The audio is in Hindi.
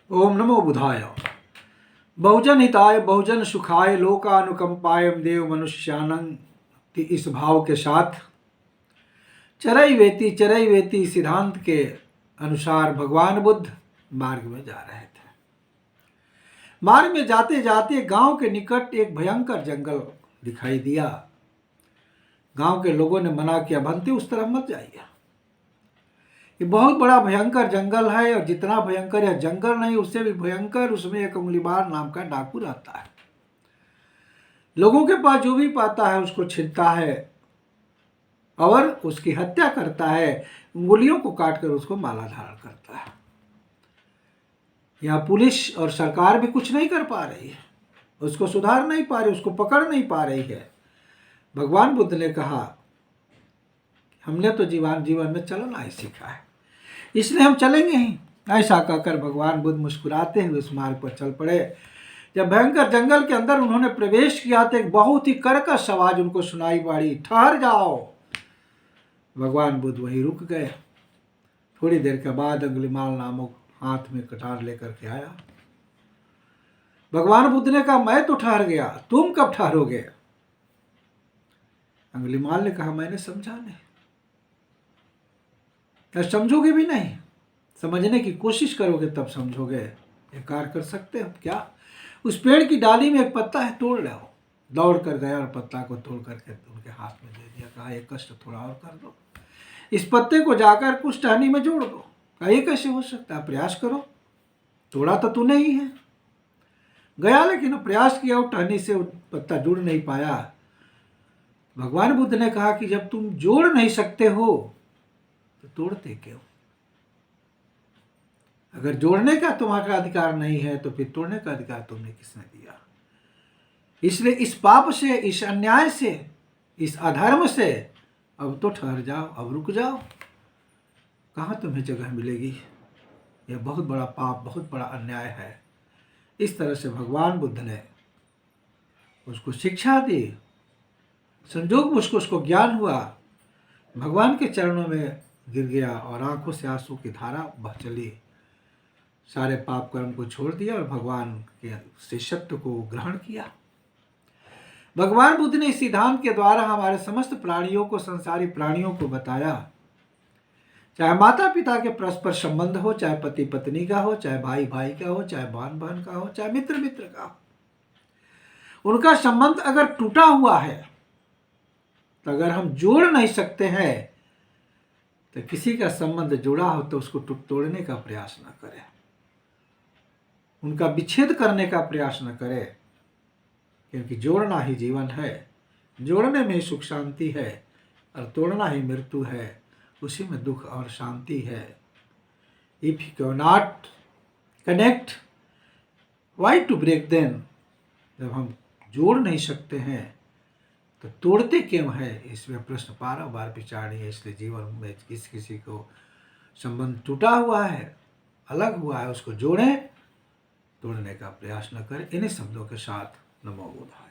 ओम नमो बुधाय। बहुजन हिताय बहुजन सुखाय लोकानुकंपाय देव मनुष्यानं कि इस भाव के साथ चरई वेती सिद्धांत के अनुसार भगवान बुद्ध मार्ग में जा रहे थे। मार्ग में जाते जाते गांव के निकट एक भयंकर जंगल दिखाई दिया। गांव के लोगों ने मना किया, भंते उस तरफ मत जाइए, ये बहुत बड़ा भयंकर जंगल है और जितना भयंकर यह जंगल नहीं उससे भी भयंकर उसमें एक उंगलीबार नाम का डाकू रहता है। लोगों के पास जो भी पाता है उसको छीनता है और उसकी हत्या करता है, उंगलियों को काटकर उसको माला धारण करता है। यहाँ पुलिस और सरकार भी कुछ नहीं कर पा रही है, उसको सुधार नहीं पा रही, उसको पकड़ नहीं पा रही है। भगवान बुद्ध ने कहा, हमने तो जीवन में चलना ही सीखा है, इसलिए हम चलेंगे ही। ऐसा कहकर भगवान बुद्ध मुस्कुराते हुए उस मार्ग पर चल पड़े। जब भयंकर जंगल के अंदर उन्होंने प्रवेश किया तो एक बहुत ही कर्कश आवाज उनको सुनाई पड़ी, ठहर जाओ। भगवान बुद्ध वहीं रुक गए। थोड़ी देर के बाद अंगुलीमाल नामक हाथ में कटार लेकर के आया। भगवान बुद्ध ने कहा, मैं तो ठहर गया, तुम कब ठहरोगे? अंगुलीमाल ने कहा, मैंने समझा नहीं। क्या समझोगे भी नहीं? समझने की कोशिश करोगे तब समझोगे। एक कार्य कर सकते हो क्या? उस पेड़ की डाली में एक पत्ता है, तोड़ लो। दौड़ कर गया और पत्ता को तोड़ करके उनके हाथ में दे दिया। कहा, एक कष्ट थोड़ा और कर दो, इस पत्ते को जाकर कुछ टहनी में जोड़ दो। कहा, ये कैसे हो सकता है? प्रयास करो। तोड़ा तो तूने ही है। गया लेकिन प्रयास किया, वो टहनी से पत्ता जुड़ नहीं पाया। भगवान बुद्ध ने कहा कि जब तुम जोड़ नहीं सकते हो तो तोड़ते क्यों? अगर जोड़ने का तुम्हारा अधिकार नहीं है तो फिर तोड़ने का अधिकार तुमने किसने दिया? इसलिए इस पाप से, इस अन्याय से, इस अधर्म से अब तो ठहर जाओ, अब रुक जाओ। कहाँ तुम्हें जगह मिलेगी? यह बहुत बड़ा पाप, बहुत बड़ा अन्याय है। इस तरह से भगवान बुद्ध ने उसको शिक्षा दी। संजोग मुझको उसको ज्ञान हुआ, भगवान के चरणों में गिर गया और आंखों से आंसू की धारा बह चली। सारे पाप कर्म को छोड़ दिया और भगवान के शिष्यत्व को ग्रहण किया। भगवान बुद्ध ने इस सिद्धांत के द्वारा हमारे समस्त प्राणियों को, संसारी प्राणियों को बताया, चाहे माता पिता के परस्पर संबंध हो, चाहे पति पत्नी का हो, चाहे भाई भाई का हो, चाहे बहन बहन का हो, चाहे मित्र मित्र का हो, उनका संबंध अगर टूटा हुआ है तो अगर हम जोड़ नहीं सकते हैं तो किसी का संबंध जुड़ा हो तो उसको तोड़ने का प्रयास न करें, उनका विच्छेद करने का प्रयास न करें, क्योंकि जोड़ना ही जीवन है, जोड़ने में ही सुख शांति है और तोड़ना ही मृत्यु है, उसी में दुख और शांति है। If you can not connect, why to break them? जब हम जोड़ नहीं सकते हैं तो तोड़ते क्यों है? इसमें प्रश्न बार बार विचारणीय है। इसलिए जीवन में किसी को संबंध टूटा हुआ है, अलग हुआ है, उसको जोड़ें, तोड़ने का प्रयास न करें। इन्हीं शब्दों के साथ नमो बुद्धाय।